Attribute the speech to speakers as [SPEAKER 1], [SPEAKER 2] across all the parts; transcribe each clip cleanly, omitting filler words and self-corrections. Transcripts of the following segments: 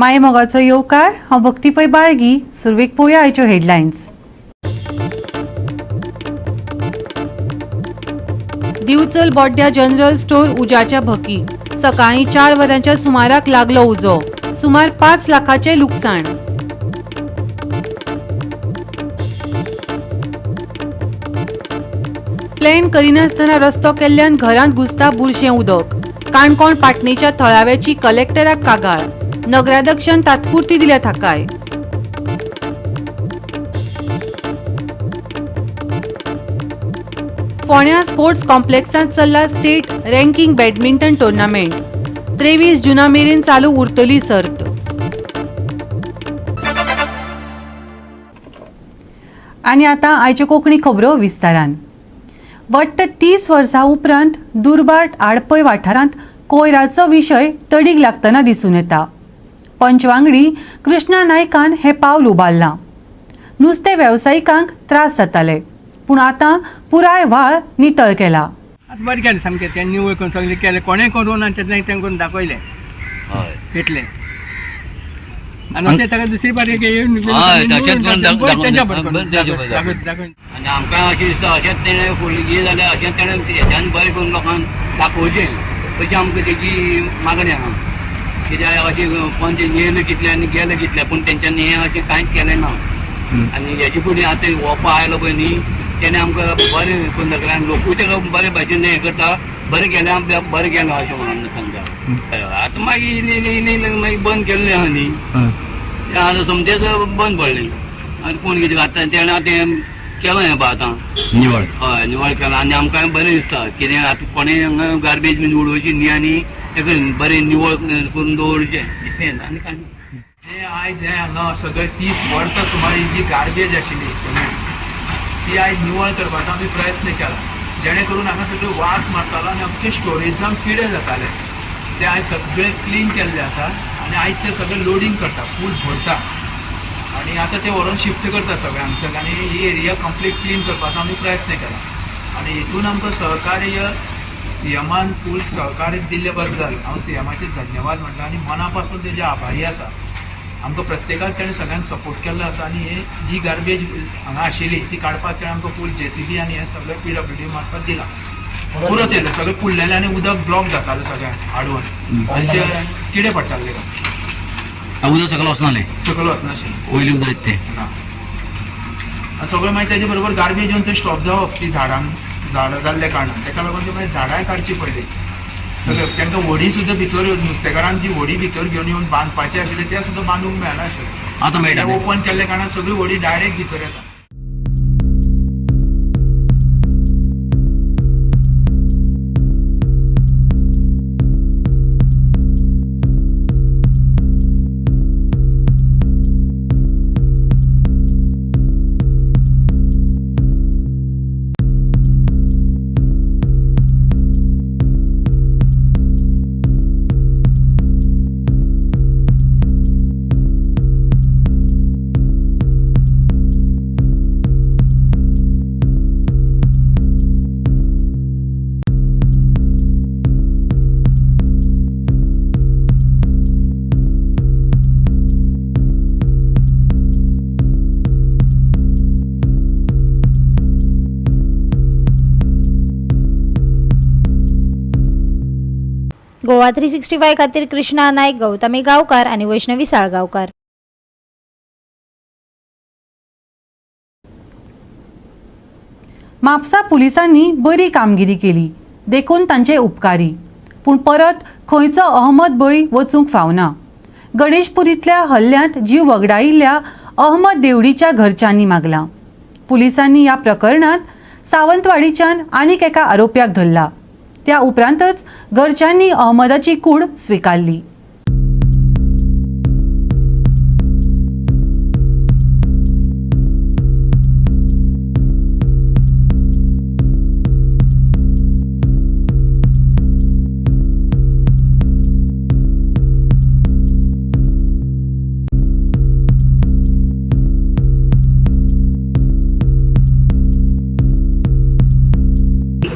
[SPEAKER 1] माये मोगाचो येवकार हांव भक्ती पै बाळगी. सुरवेक पळोवया आयच्यो हेडलायन्स. दिवचल बोड्ड्या जनरल स्टोर उज्याच्या भकी. सकाळी 4 वरांच्या सुमाराक लागलो उजो. सुमार 5 लाखाचे लुकसाण. प्लॅन करिनासतना रस्तो केल्ल्यान घरांत घुसता बुरशें उदक. काणकोण पाटणेच्या थळाव्याची कलेक्टराक कागाळ. नगराध्यक्षान तात्पुरती दिल्या थाकाय. फोंड्या स्पोर्ट्स कॉम्प्लेक्सांत चल्ला स्टेट रँकिंग बॅडमिंटन टुर्नामेंट. 23 जुना मेरेन चालू उरतली सर्त. आनी आतां आयच्यो कोंकणी खबरो विस्तारान. वट्ट 30 वर्सां उपरांत दुर्बाट आडपय वाठारांत कोयराचो विशय तडीक लागतना दिसून येता. पंचवांगडी कृष्णा नायकान हें पावल उबारलां. नुस्तें वेवसायिकांक त्रास जाताले, पूण आतां पुराय व्हाळ नितळ केला.
[SPEAKER 2] आतां बरें केलें सामकें. तें निवळ करून सगळें केलें. कोणें करून आनी तें करून दाखयलें इतलें. आनी अशें ताका दुसरी पाटी येवन तेंच्या बरोबर दाखय.
[SPEAKER 3] आनी आमकां अशें दिसता अशेंच तेणें फुडली जाल्यार अशेंच तेणें हेज्यान बरें करून लोकांक दाखोवचें. अशी आमकां तेजी मागणी आहा. कित्याक अशें पंच येयले कितले आनी गेले कितले, पूण तेंच्यांनी हें अशें कांयच केलें ना. आनी हेजे फुडें आतां ओपा आयलो पळय न्ही, तेणें आमकां बरें करून दाखयलें. आनी लोकूय ताका बरे भाशेन हें करता. बरें केलें आमकां बरें केलें अशें म्हणून सांगता. आतां मागीर इल्लें मागीर बंद केल्लें आहा न्ही, आतां समजेच बंद पडलें. आनी कोण कितें करता तेणें आतां केलां हें आतां निवळ. हय निवळ केलां. आनी आमकां बरें दिसता. कितें आतां कोणें हांगा गार्बेज बीन उडोवची न्ही आनी तेका बरें निवळ करून दवरचें इतलें आनी कांय ना.
[SPEAKER 4] हे आयज हें हांगा सगळें 30 वर्सां सुमार ही जी गार्बेज आशिल्ली सगळी ती आयज निवळ करपाचो आमी प्रयत्न केला. जेणे करून हांगा सगळें वास मारतालो आनी अख्खे स्टोरेजांत किडे जाताले ते आयज सगळें क्लीन केल्लें आसा. आनी आयज ते सगळें लोडिंग करता, फूल भरता आनी आतां ते व्हरून शिफ्ट करता सगळें हांगसर. आनी ही एरिया कंप्लीट क्लीन करपाचो आमी प्रयत्न केला. आनी हितून आमकां सहकार्य सीएमान फूल सहकार्य दिल्ले बद्दल हांव सीएमाचे धन्यवाद म्हणटा आनी मना पासून तेजे आभारी आसा. आमकां प्रत्येकाक तेणें सगळ्यांक सपोर्ट केल्लो आसा. आनी हे जी गार्बेज हांगा आशिल्ली ती काडपाक तेणें आमकां फूल JCB आनी हें सगळें PWD मार्फत दिलां. परत येयलें सगळें फुडलेलें आनी उदक ब्लॉक जातालें सगळें आडवून आनी ते किडे पडटाले.
[SPEAKER 3] उदक सकयल वचनालें,
[SPEAKER 4] सकयल वचनाशिल्लें
[SPEAKER 3] वयली उदक तें
[SPEAKER 4] ना. आनी सगळें मागीर तेजे बरोबर गार्बेज येवन थंय स्टॉप जावप ती झाडां जाल्ल्या कारणान. ताका लागून ती मागीर झाडांय काडची पडली. सगळें तांकां व्हडी सुद्दां भितर नुस्तेकारांक जी व्हडी भितर घेवन येवन बांदपाचें आशिल्लें तें सुद्दां बांदूंक मेळना आशिल्लें.
[SPEAKER 3] आतां मेळटा.
[SPEAKER 4] ओपन केल्ल्या कारणान सगळी व्हडी डायरेक्ट भितर येता.
[SPEAKER 5] गोवा 365 खातीर कृष्णा नायक, गौतमी गांवकार आनी वैष्णवी साळगांवकार.
[SPEAKER 1] म्हापसा पुलिसांनी बरी कामगिरी केली देखून तांचे उपकारी. पूण परत खंयचो अहमद बळी वचूंक फावना. गणेशपुरींतल्या हल्ल्यांत जीव वगडायिल्ल्या अहमद देवडीच्या घरच्यांनी मागला. पुलिसांनी ह्या प्रकरणांत सावंतवाडीच्यान आनीक एका आरोप्याक धरला. त्या उपरांतच घरच्यांनी अहमदाची कूड स्विकारली.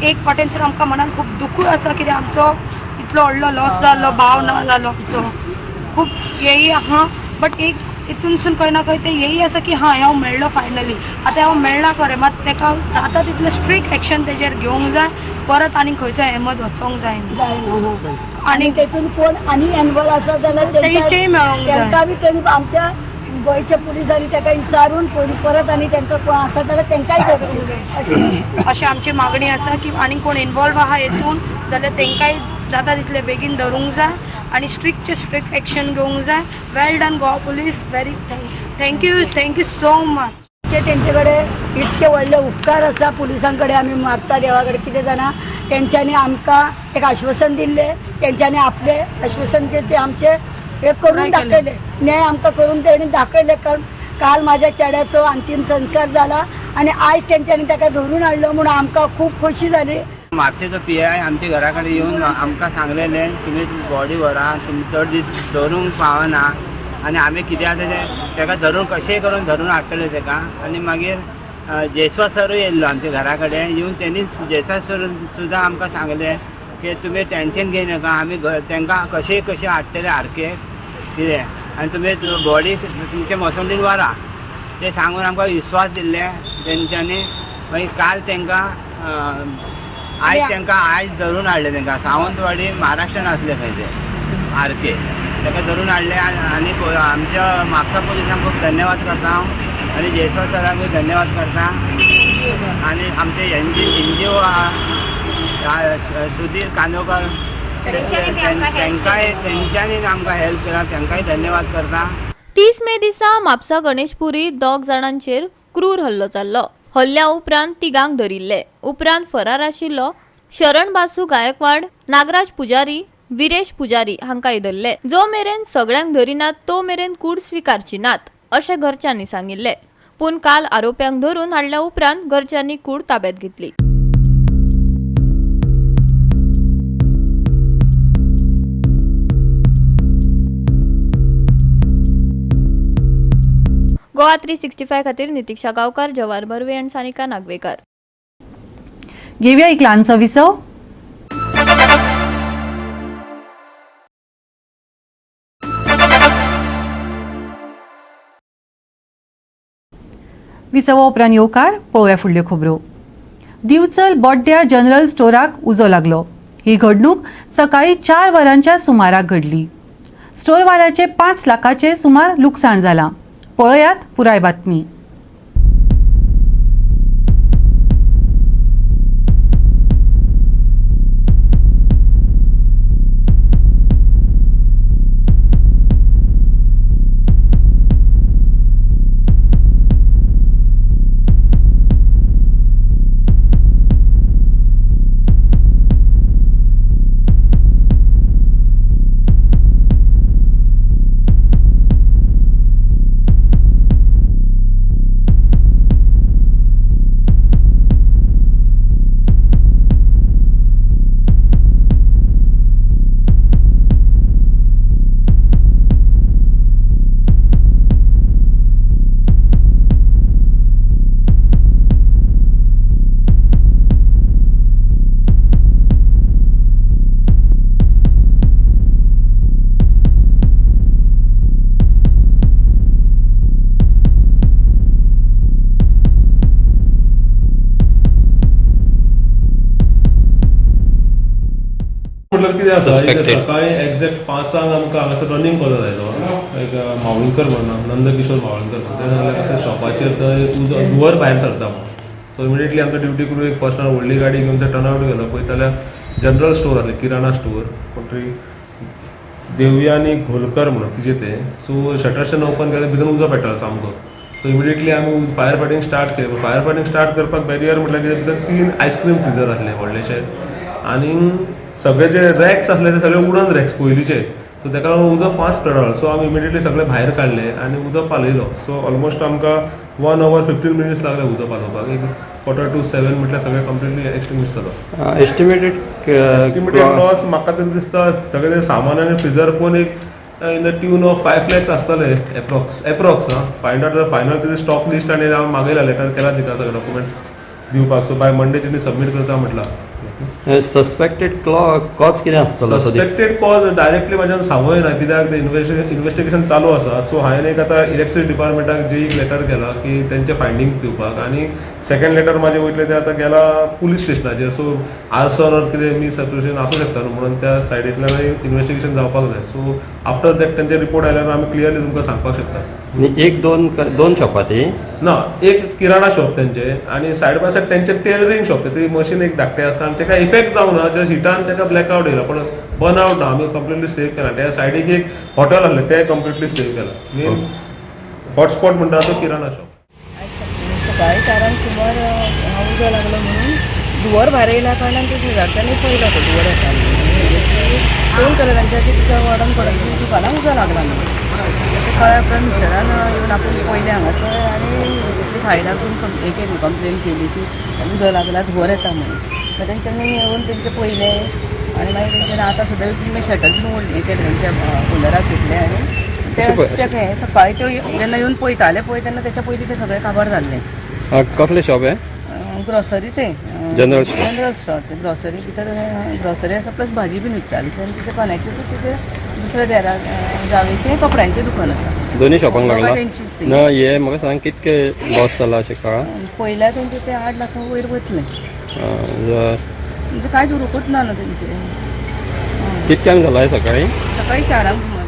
[SPEAKER 6] एक फावटींसून आमकां मनान खूब दुखूय आसा. कित्याक आमचो इतलो व्हडलो लॉस जाल्लो, भाव ना जालो आमचो. खूप येई आहा बट एक हितूनसून खंय ना खंय ते येई आसा की हां ह्यो मेळ्ळो फायनली आतां ह्यो मेळना खरें मात तेका जाता तितलें स्ट्रिक्ट एक्शन तेजेर घेवंक जाय परत आनी खंयचो अहमद वचोंक जायना
[SPEAKER 7] आणि तेतून कोण आणि इन्वॉल्व आसा जाल्यार
[SPEAKER 6] तेंचेय मेळोंक जाय.
[SPEAKER 7] तेंकां बी तरी आमच्या गोंयच्या पुलिसांनी ताका विचारून परत आनी तांकां कोण आसा जाल्यार तेंकाय करची
[SPEAKER 6] अशी आमची मागणी आसा की आनी कोण इन्वॉल्व आहा हेतून जाल्यार तेंकाय जाता तितले बेगीन धरूंक जाय आणि स्ट्रिक्ट एक्शन घेवंक जाय. Well done Goa police, very thank you so much.
[SPEAKER 7] तेंचे कडेन इतके व्हडले उपकार आसा पुलिसां कडेन आमी मागता देवा कडेन कितें जाणा तेंच्यांनी आमकां एक आश्वासन दिल्लें तेंच्यांनी आपले आश्वासन ते आमचे हे करून दाखयले न्याय आमकां करून तेणी दाखयले. कारण काल म्हाज्या चेड्याचो अंतिम संस्कार जाला आणि आयज तेंच्यांनी ताका धरून हाडलो म्हणून आमकां खूब खोशी जाली.
[SPEAKER 8] म्हापशेचो PI आमच्या घरा कडेन येवन आमकां सांगलेलें तुमी बॉडी व्हरा तुमी चड दीस धरूंक पावना आनी आमी कितें आसा तें ताका धरून कशेंय करून धरून हाडटले ताका. आनी मागीर जेसवा सरूय येयल्लो आमच्या घरा कडेन येवन तेणी जेसवा सर सुद्दां आमकां सांगलें की तुमी टेंशन घेयनाका आमी तांकां कशें हाडटले आरके कितें आनी तुमी बॉडी तुमचे मसोंडीन व्हरा तें सांगून आमकां विश्वास दिल्ले तेंच्यांनी. मागीर काल तांकां आयज धरून हाडले तांकां सावंतवाडी महाराष्ट्रान आसले खंय ते आरके ताका धरून हाडले आनी आमच्या म्हापसा पुलिसांक खूब धन्यवाद करता हांव आनी जयस्वाल सरांकूय धन्यवाद करता आनी आमचे NGO सुधीर कांदोकर तेंच्यांनी आमकां हेल्प केला तांकांय धन्यवाद करता.
[SPEAKER 9] 30 मे दिसा म्हापसा गणेशपुरी 2 जाणांचेर क्रूर हल्लो जाल्लो. हल्ल्या उपरांत तिगांक धरिल्ले. उपरांत फरार आशिल्लो शरण बासू गायकवाड, नागराज पुजारी, विरेश पुजारी हांकांय धरले. जो मेरेन सगळ्यांक धरिनात तो मेरेन कूड स्विकारची नात अशें घरच्यांनी सांगिल्ले. पूण काल आरोप्यांक धरून हाडल्या उपरांत घरच्यांनी कूड ताब्यात घेतली. गोवा 365 खातीर नितीक्षा गांवकार, जवाहर बर्वे आणि सानिका नागवेकर.
[SPEAKER 1] घेवया एक ल्हानसो विसव. विसवा उपरांत येवकार पळोवया फुडल्यो खबरो. दिवचल बोड्ड्या जनरल स्टोराक उजो लागलो. ही घडणूक सकाळी 4 वरांच्या सुमाराक घडली. स्टोरवाल्याचे 5 लाखाचे सुमार लुकसाण जालां. पळयात पुराय बातमी.
[SPEAKER 10] म्हटल्यार कितें आसा सकाळी एक्झॅक्ट 5 आमकां हांगासर रनिंग कॉल आयलो एक मावळीकर म्हणून नंदकिशोर मावळीकर म्हणून ते सांगलें शॉपाचेर थंय धुंवर भायर सरता म्हणून. सो इमिडिएटली आमकां ड्युटी करून एक फर्स्ट व्हडली गाडी घेवन ते टर्न आवट गेलो. पळयता जाल्यार जनरल स्टोर आसलें किराणा स्टोर कोण तरी देवयानी घोलकर म्हणून तिचे ते. सो शटरशन ओपन केलें भितर उजो पेट्टलो सामको. सो इमिडिएटली आमी फायर फायटींग स्टार्ट केलें. फायर फायटींग स्टार्ट करपाक बॅरियर म्हटल्यार कितें भितर 3 आयस्क्रीम फ्रिजर आसले व्हडलेशे आनी सगळे जे रॅक्स असले ते सगळे उडन रॅक्स पयलींचे. सो ताका लागून उजो फास्ट स्प्रेड जालो. सो आमी इमिडिएटली सगळे भायर काडले आनी उजो पालयलो. सो ऑलमोस्ट आमकां 1 hour 15 minutes लागले उजो पालोवपाक. एक 6:45 म्हटल्यार सगळें कंप्लिटली एक्सटिंग्विश जालो. एस्टिमेटेड लॉस म्हाका तरी दिसता सगळे ते सामान आनी फ्रिजर पळोवन एक in the tune of 5 lakhs आसतले एप्रॉक्स. फायंड आउट फायनल तेजे स्टॉक लिस्ट आनी हांव मागयला लेटर केला तिका सगळे डॉक्युमेंट्स दिवपाक. सो बाय मंडे तेणी सबमीट करता म्हटलां.
[SPEAKER 11] सस्पेक्टेड कॉज कितें आसतलो
[SPEAKER 10] सस्पेक्टेड कॉज डायरेक्टली म्हाज्यान सांगूं येना कित्याक इन्व्हेस्टिगेशन चालू आसा. सो हांवें एक आतां इलेक्ट्रिसिटी डिपार्टमेंटाक एक लेटर केला की तेंचे फायंडिंग्स दिवपाक, आनी सेकंड लेटर म्हाजे वयतले ते आतां गेला पुलीस स्टेशनाचेर. सो आर्सन ऑर कितें मिसएप्रिसिएशन आसूं शकता न्हू म्हणून त्या सायडींतल्यान इन्व्हेस्टिगेशन जावपाक जाय. सो आफ्टर दॅट तेंचे रिपोर्ट आयल्यार आमी क्लियरली तुमकां सांगपाक शकता.
[SPEAKER 11] एक दोन शॉपां ती
[SPEAKER 10] ना, एक किराणा शॉप तेंचे आनी सायड बाय सायड तेंचे टेलरिंग शॉप. ती मशीन एक धाकटें आसा आनी तेका इफेक्ट जावं ना, जस्ट हिटान तेका ब्लॅकआउट येयला, पण बर्न आउट ना. आमी कंप्लिटली सेव केला. त्या सायडीक एक हॉटेल आहलें तें कंप्लिटली सेव केला. मेन हॉटस्पॉट म्हणटा तो किराणा शॉप.
[SPEAKER 6] सकाळी 4 सुमार हांव उदक लागलो म्हणून दुवर भायर येयल्या कारणान ते शेजारच्यांनी पळयलो तो दुवर येता फोन केलो तांच्यानी, तुका वॉर्डन पडत दुकानाक उदक लागला म्हणून. ते कळ्ळ्या उपरांत मिस्टरान येवन आपूण पयलें हांगासर आनी सायडाकून हे केली, कंप्लेन केली की उदक लागला दुवर येता म्हणून. मागीर तेंच्यांनी येवन तेंचे पयलें आनी मागीर तेंच्यांनी आतां सुद्दां तुमी शटल बीन हें केलें तेंच्या ओनराक घेतलें आनी ते सकाळी त्यो जेन्ना येवन पळयताले पळय तेन्ना तेच्या पयलीं तें सगळें काबार जाल्लें.
[SPEAKER 11] कसलें शॉप आहे?
[SPEAKER 6] ग्रॉसरी ते
[SPEAKER 11] जनरल
[SPEAKER 6] स्टोर. ते ग्रॉसरी भितर ग्रॉसरी आसा प्लस भाजी बीन विकताली. तेन्ना तेचे कनेक्टेड तेचे दुसऱ्या देरा जावेचें कपड्यांचें दुकान आसा.
[SPEAKER 11] दोन्ही शॉपांक लागला
[SPEAKER 6] तेंचीच ती.
[SPEAKER 11] ना हे म्हाका सांग कितके लॉस जाला अशें कळ्ळां?
[SPEAKER 6] पयल्या तेंचे ते 8 लाखां वयर वतलें. म्हणजे कांयच उरूकूच ना तेंचे.
[SPEAKER 11] कितक्यांक जाला हे सकाळी?
[SPEAKER 6] सकाळी 4 सुमार.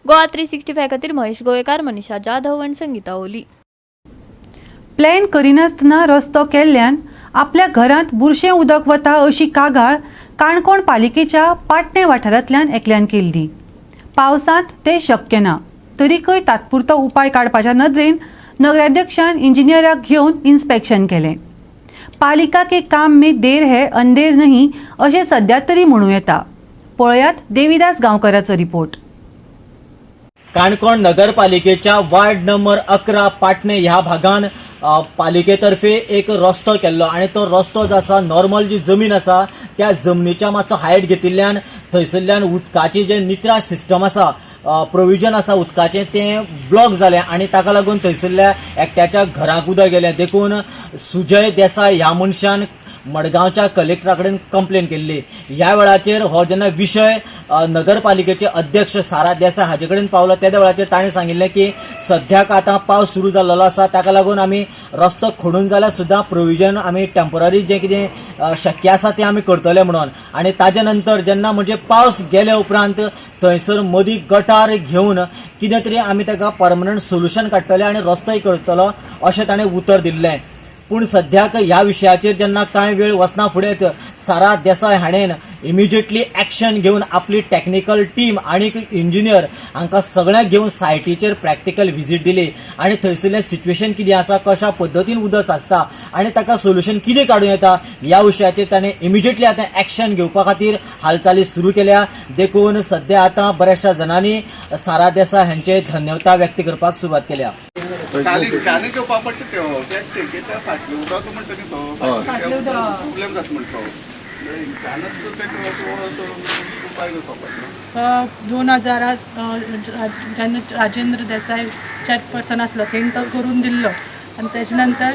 [SPEAKER 9] गोवा 365 खातीर महेश गोयेकार, मनीषा जाधव आनी संगीता ओली.
[SPEAKER 1] प्लॅन करिनासतना रस्तो केल्ल्यान आपल्या घरांत बुरशें उदक वता अशी कागाळ काणकोण पालिकेच्या पाटणे वाठारांतल्यान एकल्यान केल्ली. पावसांत तें शक्य ना, तरीकय तात्पुरतो उपाय काडपाच्या नदरेन नगराध्यक्षान इंजिनियराक घेवन इन्स्पेक्शन केलें. पालिका के काम में देर है अंधेर नहीं अशें सद्या तरी म्हणूं येता. पळयात देविदास गांवकाराचो रिपोर्ट.
[SPEAKER 12] काणकोण नगरपालिकेच्या वार्ड नंबर 11 पाटणे ह्या भागान पालिकेतर्फे एक रस्तो केल्लो आनी तो रस्तो जो आसा नॉर्मल जी जमीन आसा त्या जमनीच्या मातसो हायट घेतिल्ल्यान थंयसरल्यान उदकाची जे नित्रा सिस्टम आसा प्रोविजन आसा उदकाचें तें ब्लॉक जालें आनी ताका लागून थंयसरल्या एकट्याच्या घराक उदक गेलें. देखून सुजय देसाय ह्या मनशान मडगांवच्या कलेक्टरा कडेन कंप्लेन केल्ली. ह्या वेळाचेर हो जेन्ना विशय नगरपालिकेचे अध्यक्ष सारा देसाय हाजे कडेन पावलो त्या वेळाचेर ताणें सांगिल्लें की सद्याक आतां पावस सुरू जाल्लो आसा ताका लागून आमी रस्तो खोडून जाल्यार सुद्दां प्रोविजन आमी टेम्पररी जें कितें शक्य आसा तें आमी करतले म्हणून. आनी ताजे नंतर जेन्ना म्हणजे पावस गेले उपरांत थंयसर मदीं गटार घेवन कितें तरी आमी ताका परमनंट सोल्युशन काडटले आनी रस्तोय करतलो अशें ताणें उतर दिल्लें. पूण सद्याक ह्या विशयाचेर जेन्ना कांय वेळ वचना फुडें सारा देसाय हाणेन इमिजिएटली एक्शन घेवन आपली टॅक्निकल टीम आणि इंजिनियर हांकां सगळ्यांक घेवन सायटीचेर प्रॅक्टिकल व्हिजीट दिली आनी थंयसरलें सिच्युएशन कितें आसा, कशा पद्दतीन उदक साचता आनी ताका सोल्युशन कितें काडूं येता ह्या विशयाचेर ताणें इमिजिएटली आतां एक्शन घेवपा खातीर हालचाली सुरू केल्या. देखून सध्या आतां बऱ्याचशा जाणांनी सारा देसाय हांचे धन्यवाद व्यक्त करपाक सुरवात केल्या.
[SPEAKER 13] चाली घेवपा पडटा त्यो फाटली उदक म्हणटा न्ही तो प्रॉब्लेम जाता म्हणटा तो
[SPEAKER 6] 2000 जेन्ना राजेंद्र देसाय चेअरपर्सन आसलो तेंकां करून दिल्लो आनी तेजे नंतर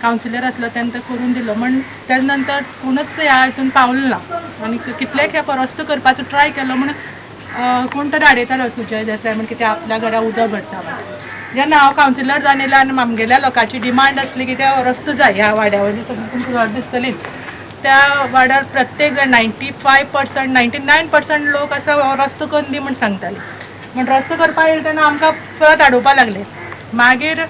[SPEAKER 6] कावन्सिलर आसलो तेन्ना करून दिल्लो. म्हण तेजे नंतर कोणूच ह्या हितून पावलो ना आनी कितलेक खेपो रस्तो करपाचो ट्राय केलो म्हण कोण तरी आडयतालो सुजय देसाय म्हण कितें आपल्या घरा उदक भरता. जेन्ना हांव कावन्सिलर जावन येयलो आनी आमगेल्या लोकांची डिमांड आसली की ते रस्तो जाय ह्या वाड्या वयली सगळी तुमकां घर दिसतलीच. त्या वाड्यार प्रत्येक जाण 95% 99% लोक आसा रस्तो करून दी म्हण सांगताले. म्हण रस्तो करपाक येयले तेन्ना आमकां परत आडोवपा लागले. मागीर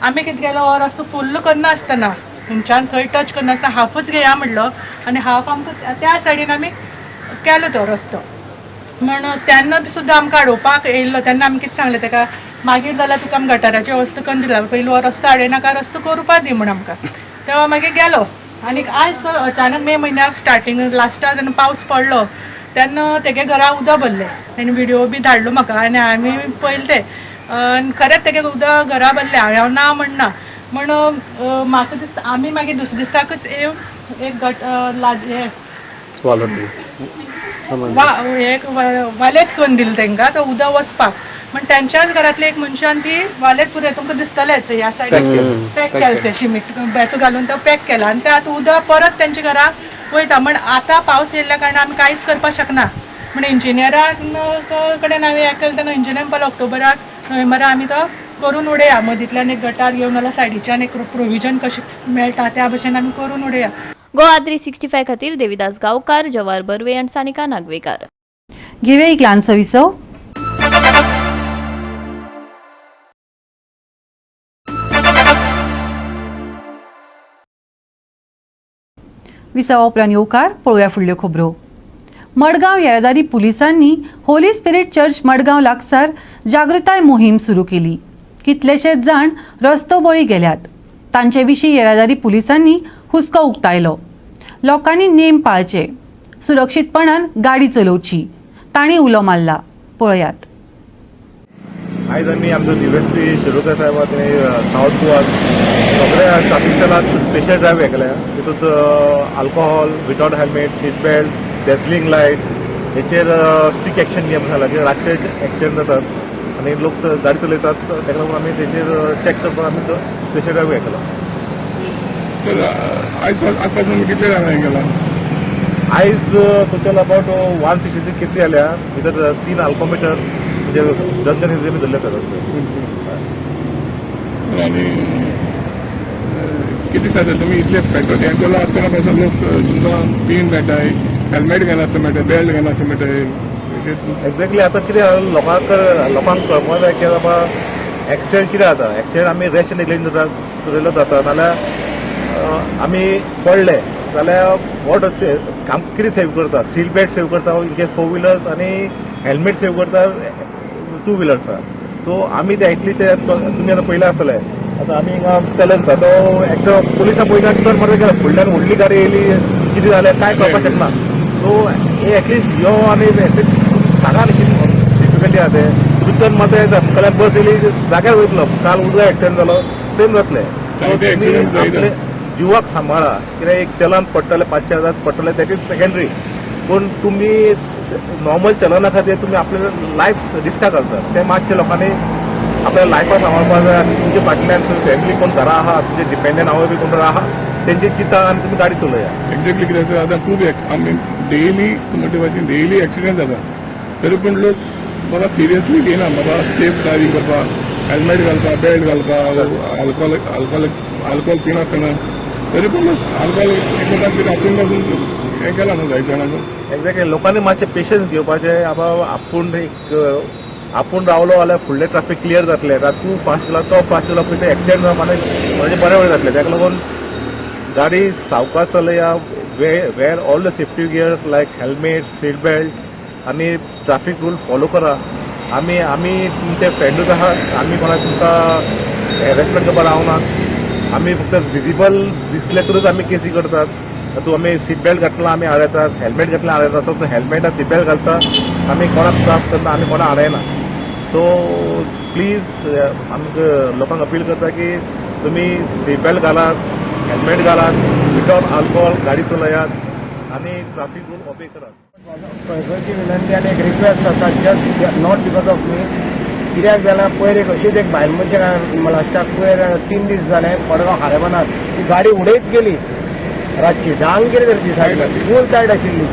[SPEAKER 6] आमी कितें केलो हो रस्तो फुल्ल करनासतना तुमच्यान थंय टच करनासतना हाफूच घेया म्हणलो आनी हाफ आमकां त्या सायडीन आमी केलो तो रस्तो. म्हण तेन्ना सुद्दां आमकां आडोवपाक येयल्लो तेन्ना आमी कितें सांगलें ताका मागीर जाल्यार तुका आमी गटाराचे वस्त करून दिला पयलीं हो रस्तो आडयनाका रस्तो करपा दी म्हण आमकां. तेव्हा मागीर गेलो आनी आयज तो अचानक मे म्हयन्याक स्टार्टींग लास्टाक जेन्ना पावस पडलो तेन्ना तेगे घरा उदक भरलें. ताणें व्हिडियो बी धाडलो म्हाका आनी आमी पयलें तें खरेंच तेगे उदक घरा भरलें. हांव ना म्हणना म्हण म्हाका दिसता आमी मागीर दुसऱ्या दिसाकच येवन एक एक वालेत करून दिलें तांकां तो उदक वचपाक. म्हण तेंच्याच घरांतली एक मनशान ती वालेत पुरे तुमकां दिसतलेच ह्या सायडीक पॅक केलें तें शिमीट बेतो घालून तो पॅक केला आनी तें आतां उदक परत तेंच्या घराक वयता. पण आतां पावस येयल्ल्या कारणान आमी कांयच करपाक शकना. म्हण इंजिनियरान कडेन हांवें हें केलें तेन्ना इंजिनियरान पयलें ऑक्टोबराक नोव्हेंबराक आमी तो करून उडया. मदींतल्यान एक गटार घेवन नाल्यार सायडीच्यान एक प्रोविजन कशें मेळटा त्या भशेन आमी करून उडया.
[SPEAKER 9] गोवा 365 खातीर देविदास गांवकार, जवाहर बर्वे आनी सानिका नागवेकार.
[SPEAKER 1] घेवे एक ल्हानसो विसव. विसवा उपरांत येवकार पळोवया फुडल्यो खबरो. मडगांव येरादारी पुलिसांनी होली स्पिरीट चर्च मडगांव लागसार जागृताय मोहीम सुरू केली. कितलेशेच जाण रस्तो बळी गेल्यात. तांचे विशीं येरादारी पुलिसांनी हुस्को उक्तायलो. लोकांनी नेम पाळचे, सुरक्षीतपणान गाडी चलोवची, तांणी उलो मारला. पळयात.
[SPEAKER 13] आयज आमी आमचो दिव्यश्री शिरोडकर साहेब सावथ गोवा सगळ्या ट्राफीक चलान स्पेशल ड्रायव्ह केल्या. तितूंत alcohol, without helmet, seat belt, dazzling light हेचेर स्ट्रिक्ट एक्शन घेवंक जाला. कित्याक रातचे एक्सिडेंट जातात आनी लोक गाडी चलयतात. ताका लागून आमी तेचेर चॅक करपाक आमी स्पेशल ड्रायव्ह केला.
[SPEAKER 14] आयज आतां कितले जाणां गेला?
[SPEAKER 13] आयज टोटल अबाउट 166 केसी जाल्या. भितर 3 अल्कोमीटर म्हणजे दंड निजमी धरले सगळे.
[SPEAKER 14] आणि किती सांगता तुमी इतले पेट्रोल हें केला आसतना पासून लोक तुमकां पिन मेळटाय, हेल्मेट घालून आसा मेळटाय, बेल्ट घालून आसा मेळटाय.
[SPEAKER 13] एक्झॅक्टली आतां कितें लोकांक कळपाक जाय की बाबा एक्सिडेंट कितें जाता. एक्सिडेंट आमी रेश नेग्लिजन्स चलयलो जाता नाल्यार आमी पडले जाल्यार वॉट काम कितें सेव करता. सीट बेल्ट सेव करता इन केस 4 व्हिलर्स आनी हेल्मेट सेव करता 2 व्हिलर्सां. सो आमी ते एक्चुअली ते तुमी आतां पयलें आसतले. आतां आमी हिंगा चलयता तो एकटो पुलिसां पयलीं टर्न मारता गेलो. फुडल्यान व्हडली गाडी येयली कितें जालें कांय कळपाक शकना. सो हे एटलिस्ट यो आनी सांगा न्ही कितें डिफिकल्टी आहा ते. टर्न मारता येता जाल्यार बस येयली जाग्यार वयतलो. काल उदका एक्सिडेंट जालो सेम जातलें. जिवाक सांबाळा. कित्याक एक चलन पडटलें 500,000 पडटलें दॅट इज सेकंडरी. पूण तुमी नॉर्मल चलना खातीर तुमी आपलें लायफ रिस्काक घालतात. ते मातशे लोकांनी आपल्या लायफाक सांबाळपाक जाय. आनी तुमचे फाटल्यान फॅमिली कोण घरा आहा, तुमचे डिपेंडंट आवय बी कोण आहा तेंची चिंता आनी तुमी गाडी चलया.
[SPEAKER 14] एक्झॅक्टली कितें आसा आतां खूब आमी डेली म्हणटे भाशेन डेली एक्सिडेंट जाता. तरी पूण लोक म्हाका सिरियसली घेयना. म्हाका सेफ ड्रायव्हिंग करपाक, हेल्मेट घालपाक, बेल्ट घालपाक, आल्कोहॉल पिनासतना. तरी पूण लोक आल्कोहॉल एकमेकांक कितें हातून पासून हें केलां न्हू जाय जाणांक.
[SPEAKER 13] एक्झॅक्टली लोकांनी मातशें पेशन्स घेवपाचें. आपूण रावलो जाल्यार फुडलें ट्रॅफिक क्लियर जातलें. तूं फास्ट गेला तो फास्ट गेलो पळय ते एक्सिडेंट म्हणजे बरें वेळ जातलें. ताका लागून गाडी सावकाश चलया. Wear all the safety gears like helmet, seat belt आनी ट्रॅफिक रूल फॉलो करा. आमी तुमचे फ्रेंडूच आहात. आमी कोणाक तुमकां हॅरेसमेंट करपाक रावनात. आमी फक्त विजिबल दिसले करूच आमी केसी करतात. तूं आमी सीट बेल्ट घातला आमी आडयतात, हेल्मेट घातला आडयतात. सो तूं हेल्मेट आनी सीट बेल्ट घालता आमी कोणाक त्रास करना, आमी कोणाक आडयना. सो प्लीज आमकां लोकांक अपील करता की तुमी सीट बेल्ट घालात, हेल्मेट घालात, विदाउट अल्कोहॉल गाडी चलयात आनी ट्रॅफिक रूल ओबे करात.
[SPEAKER 8] खंयची विनंती आनी एक रिक्वेस्ट आसा just not because of me. कित्याक जाल्यार पयर एक अशीच एक भायल मनशाक लास्टाक पयर 3 दीस जाले मडगांव खारेबानात ती गाडी उडयत गेली रातची 10 कितें तरी ती सायड फूल टायट आशिल्ली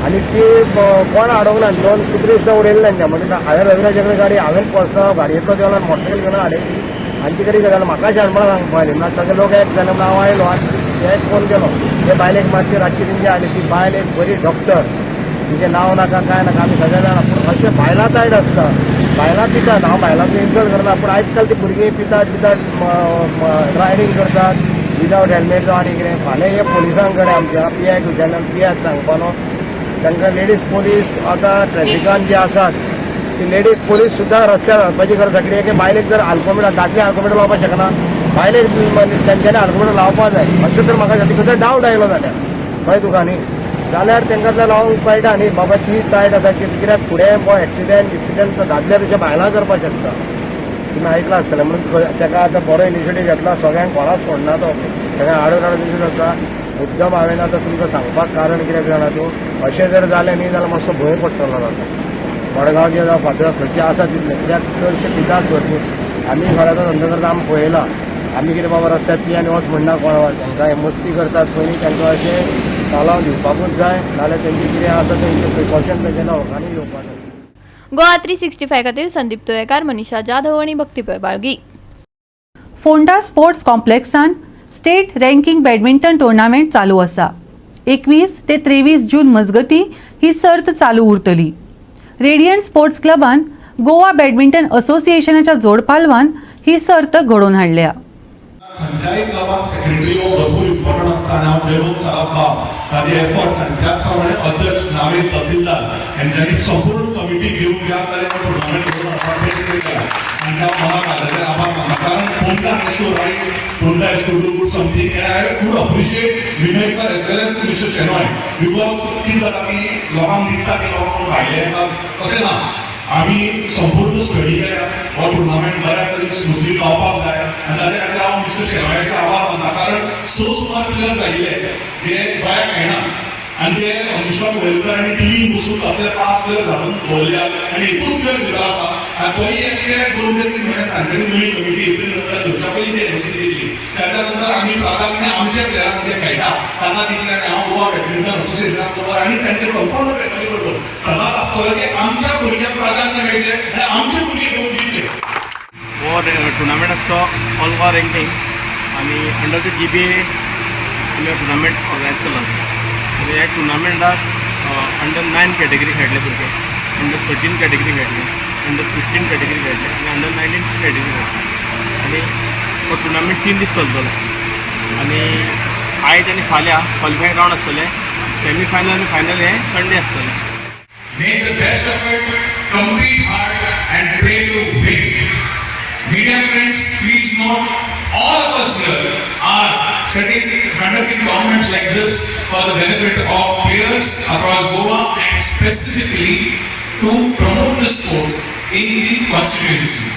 [SPEAKER 8] आनी ती कोण अडवंक ना. 2 कुत्रे सुद्दां उडयले तांच्या. म्हणजे हांवें रविराजा कडेन गाडी हांवें पर्सनल गाडयेचो देवला मोटरसायकल घेवन हाडयली आनी ती कडेन जाल्यार म्हाका शाणपणां सांगपा लागली. ना सगळे लोक एक जाले हांव आयलो आनी एक फोन केलो. ते बायलेक मातशी रातची तेंची हाडली. ती बायल एक बरी डॉक्टर. तिचें नांव नाका काय नाका आमी सगळे जाणा. पूण अशें बायलां टायट आसता. बायलां पितात. हांव बायलांचो इन्सल्ट करना पूण आयज काल ती भुरगीं पितात ड्रायव्हिंग करतात विदाउट हेल्मेट जावं आनी कितें. फाल्यां हे पोलिसां कडेन आमच्या पियाक विचारल्यार पियाक सांगपानो तांकां लेडीज पोलीस आतां ट्रॅफिकान जे आसात ती लेडीज पोलीस सुद्दां रस्त्यार घालपाची गरज आसा. कित्याक बायलेक जर आल्कोमीटर दादले आल्कोमीटर लावपाक शकना बायलेक तेंच्यांनी आल्कोमीटर लावपाक जाय अशें तर म्हाका खंय डावट आयलो जाल्यार कळ्ळें तुका न्ही. जाल्यार तांकां जर लावंक कळटा न्ही बाबा ती टायट आसा कित्याक फुडें एक्सिडेंट दादल्या पेक्षा बायलां करपाक शकता. तुमी आयकलां आसतलें म्हणून ताका आतां बरो इनिशिएटीव घेतला. सगळ्यांक कोणाच सोडना तो. सगळ्यांक आडो काडो दिसत आसता. मुद्दम हांवें आतां तुमकां सांगपाक कारण कित्याक जाणा तूं अशें जर जालें न्ही जाल्यार मातसो भंय पडटलो जाता. मडगांव जे जावं फातर खंयचे आसा तितले कित्याक चडशे पितात भरपूर. आमी घराचो धंदो करता आमी पळयला. आमी कितें बाबा रस्त्यार पियान वच म्हणना कोण तांकां मस्ती करतात पयलीं तांकां अशें
[SPEAKER 2] तालाव दिवपाकूच जाय नाल्यार तेंचे कितें आसा तेंचे प्रिकॉशन तेजे लोकांनी घेवपाक जाय.
[SPEAKER 9] गोवा 365 खातीर संदीप तोयेकार, मनीषा जाधव आणि भक्तीपय बाळगी.
[SPEAKER 1] फोंडा स्पोर्ट्स कॉम्प्लेक्सान स्टेट रँकिंग बॅडमिंटन टुर्नामेंट चालू आसा. 21 ते 23 जून मजगती ही सर्त चालू उरतली. रेडियंट स्पोर्ट्स क्लबान गोवा बॅडमिंटन असोसिएशनाच्या जोड पालवान ही सर्त घडोवन हाडल्या.
[SPEAKER 15] खंयच्याय क्लबाक सेक्रेटरी हो भरपूर इम्पॉर्टंट आसता आनी हांव जयवंत साळाप्पा ताजे एफर्ट्स आनी त्याच प्रमाणे अध्यक्ष नावेद तहसीलदार हेंच्यांनी संपूर्ण कमिटी घेवन ह्या तरेन टुर्नामेंट करून आमकां प्रयत्न केला आनी त्या मनाक हाताचे आभार मानता. कारण Phonda has to rise, Ponda has to do good something and I would appreciate Vinay sir as well as mister Shenoy because कितें जाता की लोकांक दिसता की लोक कोण भायले येतात तशें ना. आमी संपूर्ण स्टडी केल्या हो टुर्नामेंट बऱ्या तरेन स्मूथली जावपाक जाय आनी ताचे खातीर हांव मिस्टर शेनॉयाचे आभार मानता. कारण सुमार प्लेयर जाल्ले जे गोंयाक खेळना आनी ते अनुष्का गोवेलकर आनी टिमीन बसून आपले 5 प्लेयर घालून दवरल्या आनी एकूच प्लेयर भितर आसा आनी तोय एक 2 ते 3 म्हयने तांच्यांनी नवी कमिटी एप्रील नंतर घेवच्या पयलीं ते एनओसी दिली. त्याच्या नंतर आमी प्राधान्य आमच्या प्लेयरांक जे खेळटा तांकां दितले आनी हांव गोवा बॅडमिंटन असोसिएशना बरोबर आनी तांचे संपूर्ण फॅमिली बरोबर सदांच आसतलो की आमच्या भुरग्यांक प्राधान्य मेळचें आनी आमचे भुरगे घेवन दिवचे.
[SPEAKER 2] हो टुर्नामेंट आसता ऑल गोवा रँकींग आनी अंडर द GBA आमी टुर्नामेंट ऑर्गनायज केला. ह्या टुर्नामेंटाक अंडर 9 कॅटेगरी खेळले भुरगे, अंडर 13 कॅटेगरी खेळले, अंडर 15 कॅटेगरी खेळले आनी अंडर 19 कॅटेगरी खेळले. आनी हो टुर्नामेंट 3 दीस चलतलो आनी आयज आनी फाल्यां क्वॉलिफायंग रावंड आसतले. सेमी फायनल आनी फायनल हे संडे आसतले.
[SPEAKER 15] Make the best of it, compete hard and pray to win. Media friends, please note, all of us here are conducting tournaments like this for the benefit of players across Goa and specifically to promote the sport in the constituency.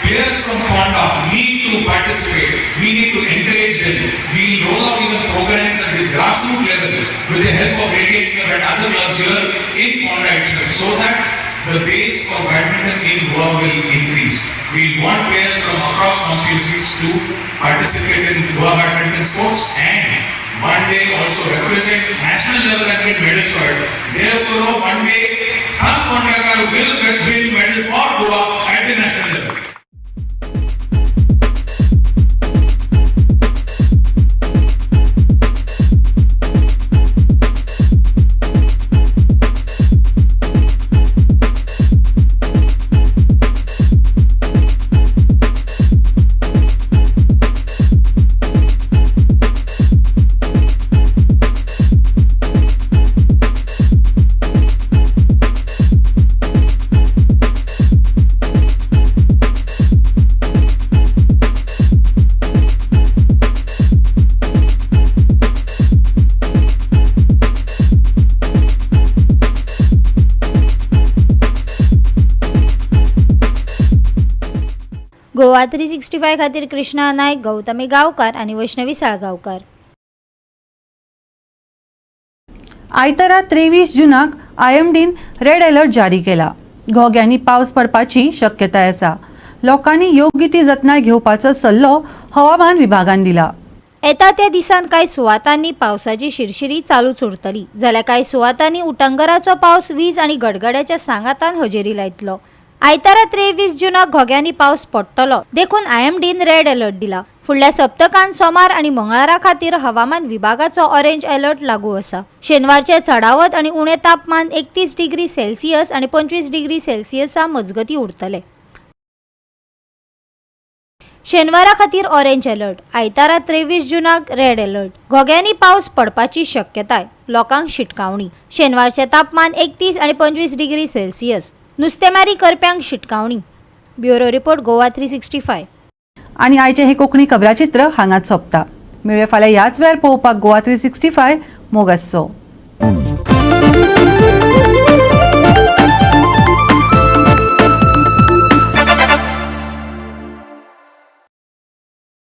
[SPEAKER 15] Players from Fonda need to participate. We need to encourage them. We will roll out even programs at the grassroots level with the help of Radiant Club and other clubs here in Fonda itself, so that the base for badminton in Goa will increase. We want players from across constituencies to participate in Goa badminton sports and one day also represent national level and win medals for it. Therefore, one day some Fondakar will win medal for Goa at the national level.
[SPEAKER 5] Goa 365 खातीर कृष्णा नायक, गौतमी गांवकार आणि वैष्णवी साळगांवकार.
[SPEAKER 1] आयतारा 23 जूनाक IMDन red alert जारी केला. घोग्यांनी पावस पडपाची शक्यताय आसा. लोकांनी योग्य ती जतनाय घेवपाचो सल्लो हवामान विभागान दिला.
[SPEAKER 5] येता त्या दिसान कांय सुवातांनी पावसाची शिरशिरी चालूच उरतली जाल्यार कांय सुवातांनी उटंगराचो पावस वीज आणि गडगड्याच्या सांगातान हजेरी लायतलो. आयतारा 23 जूनाक घोग्यांनी पावस पडटलो देखून IMDन रेड अलर्ट दिला. फुडल्या सप्तकांत सोमार आणि मंगळारा खातीर हवामान विभागाचो ऑरेंज अलर्ट लागू आसा. शेनवारचे चडावत आणि उणे तापमान 31 डिग्री सेल्सियस आणि 25 डिग्री सेल्सियसा मजगती उरतले. शेनवारा खातीर ऑरेंज अलर्ट. आयतारा 23 जूनाक रेड अलर्ट. घोग्यांनी पावस पडपाची शक्यताय. लोकांक शिटकावणी. शेनवारचे तापमान 31 आणि 25 डिग्री सेल्सियस. नुस्तेमारी करप्यांक शिटकावणी. Bureau report Goa 365.
[SPEAKER 1] आणि आयचे हे कोंकणी खबराचित्र हांगाच सोंपता. मेळुया फाल्यां ह्याच वेळार पळोवपाक गोवा 365 मोग आसचो.